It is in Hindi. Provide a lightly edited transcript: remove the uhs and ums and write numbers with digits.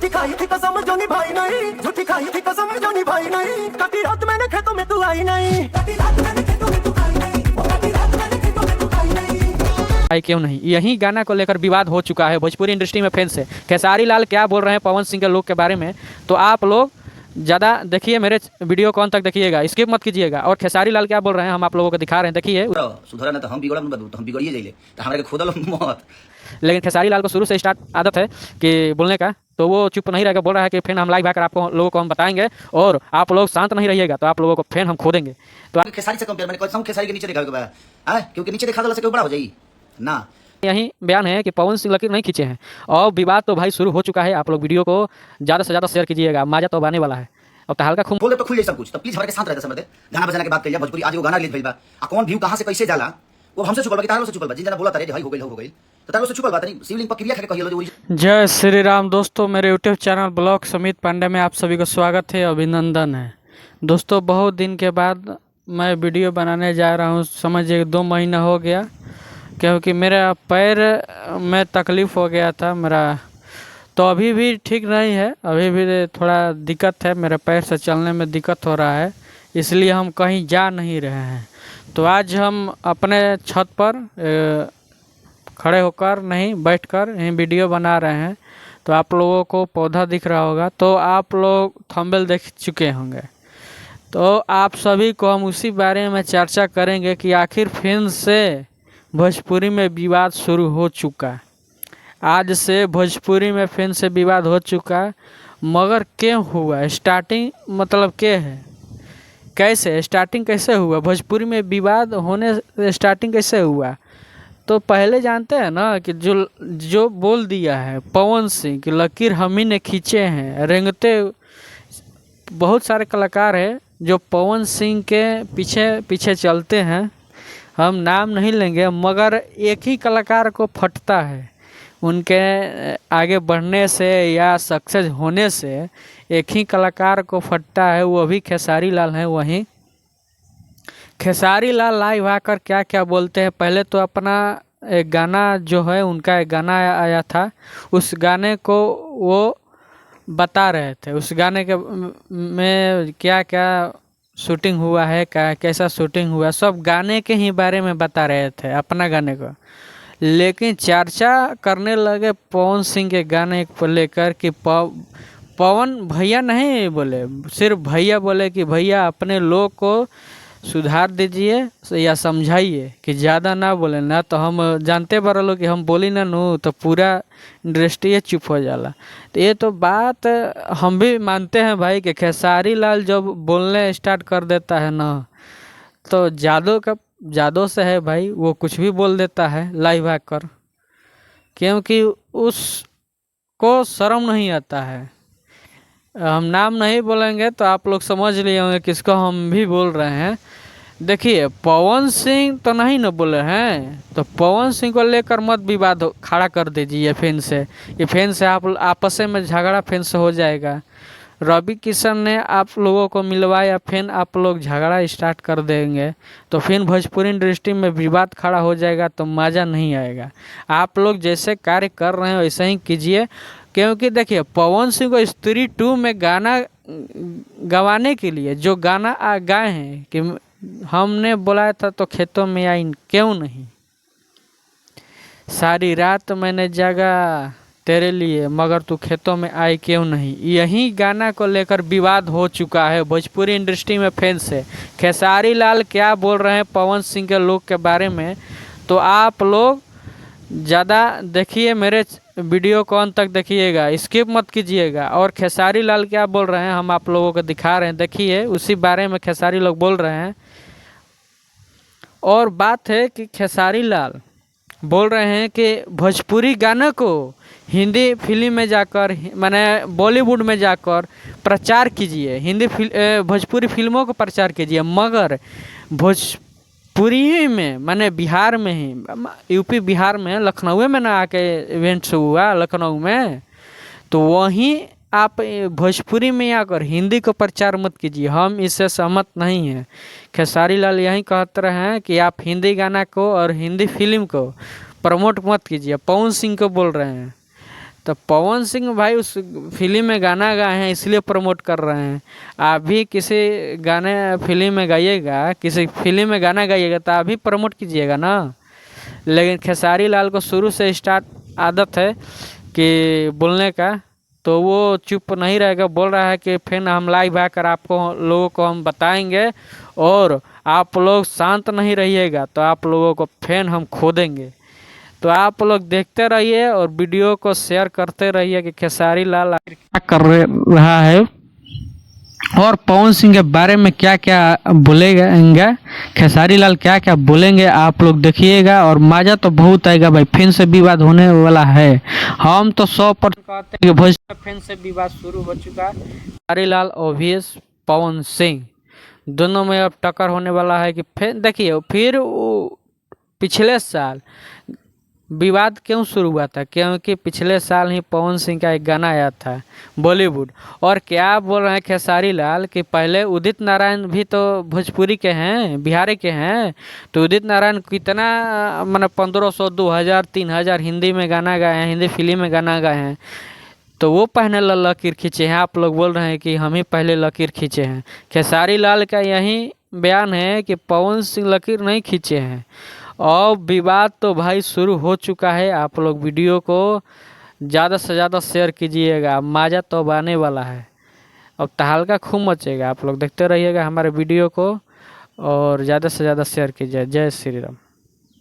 झूठी खाई थी कसम जो निभाई नहीं, झूठी खाई थी कसम जो निभाई नहीं, कटी रात मैंने खेतों में तू आई नहीं, कटी रात मैंने खेतों में तू आई नहीं, कटी रात मैंने खेतों में तू आई नहीं। आई क्यों नहीं, यही गाना को लेकर विवाद हो चुका है भोजपुरी इंडस्ट्री में फैन से। खेसारी लाल क्या बोल रहे हैं पवन सिंह के लोग के बारे में, तो आप लोग ज़्यादा देखिए, मेरे वीडियो कौन तक देखिएगा, स्किप मत कीजिएगा। और खेसारी लाल क्या बोल रहे हैं हम आप लोगों को दिखा रहे हैं, देखिए। सुधरा ना तो हम बिगड़म बदू तो हम बिगड़िए जाइले तो हमारे के खोदल मत। लेकिन खेसारी लाल को शुरू से स्टार्ट आदत है कि बोलने का, तो वो चुप नहीं रहेगा, बोल रहा है कि फैन हम लाइव आकर आपको लोगों को हम बताएंगे और आप लोग शांत नहीं रहिएगा तो आप लोगों को फैन हम खोदेंगे। तो खेसारी से कंपेयर मैंने कहता हूं खेसारी के नीचे देखा है क्योंकि नीचे देखा दला से कोई बड़ा हो जाई ना। यही बयान है कि पवन सिंह लकीर नहीं खींचे हैं और विवाद तो भाई शुरू हो चुका है। आप लोग वीडियो को ज़्यादा से ज़्यादा शेयर कीजिएगा, मजा तो आने वाला है। अब हल्का खून बोले तो खुल जाए सब कुछ, तो प्लीज हमारे के साथ रहते समझते गाना बजाना के बात करिए। भोजपुरी आज वो गाना रिलीज भइल बा, आ कौन व्यू कहां से कैसे जाला वो हमसे छुपल बा कि तारो से छुपल बा, जिन जना बोला तारे भाई हो गइल तो तारो से छुपल बा नहीं शिवलिंग पर क्रिया करके कहियो जो। जय श्री राम दोस्तों, मेरे यूट्यूब चैनल ब्लॉग समित पांडे में आप सभी को स्वागत है, अभिनंदन है। दोस्तों बहुत दिन के बाद मैं वीडियो बनाने जा रहा हूँ, समझिए 2 महीना हो गया, क्योंकि मेरा पैर में तकलीफ़ हो गया था मेरा, तो अभी भी ठीक नहीं है, अभी भी थोड़ा दिक्कत है, मेरे पैर से चलने में दिक्कत हो रहा है, इसलिए हम कहीं जा नहीं रहे हैं। तो आज हम अपने छत पर खड़े होकर नहीं बैठकर यहीं वीडियो बना रहे हैं। तो आप लोगों को पौधा दिख रहा होगा, तो आप लोग थंबनेल देख चुके होंगे, तो आप सभी को हम उसी बारे में चर्चा करेंगे कि आखिर फिर से भोजपुरी में विवाद शुरू हो चुका है। आज से भोजपुरी में फिर से विवाद हो चुका है, मगर क्यों हुआ, स्टार्टिंग मतलब क्या है, कैसे स्टार्टिंग कैसे हुआ, भोजपुरी में विवाद होने स्टार्टिंग कैसे हुआ। तो पहले जानते हैं ना कि जो बोल दिया है पवन सिंह कि लकीर हम ही ने खींचे हैं, रेंगते बहुत सारे कलाकार हैं जो पवन सिंह के पीछे पीछे चलते हैं, हम नाम नहीं लेंगे, मगर एक ही कलाकार को फटता है उनके आगे बढ़ने से या सक्सेस होने से, एक ही कलाकार को फटता है, वो भी खेसारी लाल हैं। वहीं खेसारी लाल लाइव आकर क्या क्या बोलते हैं। पहले तो अपना एक गाना जो है, उनका एक गाना आया था, उस गाने को वो बता रहे थे, उस गाने के में क्या क्या शूटिंग हुआ है, कैसा शूटिंग हुआ, सब गाने के ही बारे में बता रहे थे, अपना गाने को। लेकिन चर्चा करने लगे पवन सिंह के गाने को लेकर कि पवन भैया नहीं बोले, सिर्फ भैया बोले कि भैया अपने लोग को सुधार दीजिए या समझाइए कि ज़्यादा ना बोले, ना तो हम जानते बरलो कि हम बोली ना नू तो पूरा इंडस्ट्री चुप हो जाला। तो ये तो बात हम भी मानते हैं भाई कि खेसारी लाल जब बोलने स्टार्ट कर देता है ना, तो जादू से है भाई, वो कुछ भी बोल देता है लाइव आकर, क्योंकि उसको शर्म नहीं आता है। हम नाम नहीं बोलेंगे तो आप लोग समझ लिए होंगे किसको हम भी बोल रहे हैं। देखिए पवन सिंह तो नहीं न बोले हैं, तो पवन सिंह को लेकर मत विवाद खड़ा कर दीजिए फैन से, ये फैन से आप आपस में झगड़ा फैन से हो जाएगा। रवि किशन ने आप लोगों को मिलवाया, फिर आप लोग झगड़ा स्टार्ट कर देंगे तो फिर भोजपुरी इंडस्ट्री में विवाद खड़ा हो जाएगा, तो मज़ा नहीं आएगा। आप लोग जैसे कार्य कर रहे हैं वैसे ही कीजिए, क्योंकि देखिए पवन सिंह को स्त्री 2 में गाना गवाने के लिए जो गाना गाए हैं कि हमने बुलाया था तो खेतों में आई क्यों नहीं, सारी रात मैंने जागा तेरे लिए मगर तू खेतों में आई क्यों नहीं, यही गाना को लेकर विवाद हो चुका है भोजपुरी इंडस्ट्री में फैन से। खेसारी लाल क्या बोल रहे हैं पवन सिंह के लोग के बारे में, तो आप लोग ज़्यादा देखिए, मेरे वीडियो को अंत तक देखिएगा, स्किप मत कीजिएगा। और खेसारी लाल क्या बोल रहे हैं हम आप लोगों को दिखा रहे हैं, देखिए उसी बारे में खेसारी लोग बोल रहे हैं। और बात है कि खेसारी लाल बोल रहे हैं कि भोजपुरी गाना को हिंदी फिल्म में जाकर, माने बॉलीवुड में जाकर प्रचार कीजिए, भोजपुरी फिल्मों को प्रचार कीजिए, मगर भोजपुरी में माने बिहार में ही, यूपी बिहार में लखनऊ में ना आके इवेंट्स हुआ लखनऊ में, तो वहीं आप भोजपुरी में आकर हिंदी को प्रचार मत कीजिए, हम इससे सहमत नहीं हैं। खेसारी लाल यही कहते रहे हैं कि आप हिंदी गाना को और हिंदी फिल्म को प्रमोट मत कीजिए, पवन सिंह को बोल रहे हैं। तो पवन सिंह भाई उस फिल्म में गाना गाए हैं इसलिए प्रमोट कर रहे हैं। आप भी किसी गाने फिल्म में गाइएगा, किसी फिल्म में गाना गाइएगा तो आप भी प्रमोट कीजिएगा ना। लेकिन खेसारी लाल को शुरू से स्टार्ट आदत है कि बोलने का, तो वो चुप नहीं रहेगा, बोल रहा है कि फिर हम लाइव आकर आपको लोगों को हम बताएंगे और आप लोग शांत नहीं रहिएगा तो आप लोगों को फैन हम खो देंगे। तो आप लोग देखते रहिए और वीडियो को शेयर करते रहिए कि खेसारी लाल आखिर क्या कर रहा है और पवन सिंह के बारे में क्या क्या बोलेगा, खेसारी लाल क्या क्या बोलेंगे आप लोग देखिएगा और मज़ा तो बहुत आएगा भाई। फिर से विवाद होने वाला है। हम तो 100% कहते हैं कि भोजपुरी फिर से विवाद शुरू हो चुका है। खेसारी लाल ओवीएस पवन सिंह दोनों में अब टक्कर होने वाला है कि फिर देखिए फिर पिछले साल विवाद क्यों शुरू हुआ था, क्योंकि पिछले साल ही पवन सिंह का एक गाना आया था बॉलीवुड। और क्या बोल रहे हैं खेसारी लाल कि पहले उदित नारायण भी तो भोजपुरी के हैं, बिहारी के हैं। तो उदित नारायण कितना मतलब 1500 2000 3000 हिंदी में गाना गाए हैं, हिंदी फिल्म में गाना गाए हैं। तो वो पहले लकीर खींचे हैं। आप लोग बोल रहे हैं कि हम ही पहले लकीर खींचे हैं। खेसारी लाल का यही बयान है कि पवन सिंह लकीर नहीं खींचे हैं। और विवाद तो भाई शुरू हो चुका है। आप लोग वीडियो को ज़्यादा से ज़्यादा शेयर कीजिएगा, मज़ा तो अब आने वाला है। अब तहलका खूब मचेगा। आप लोग देखते रहिएगा हमारे वीडियो को और ज़्यादा से ज़्यादा शेयर कीजिए। जय श्री राम।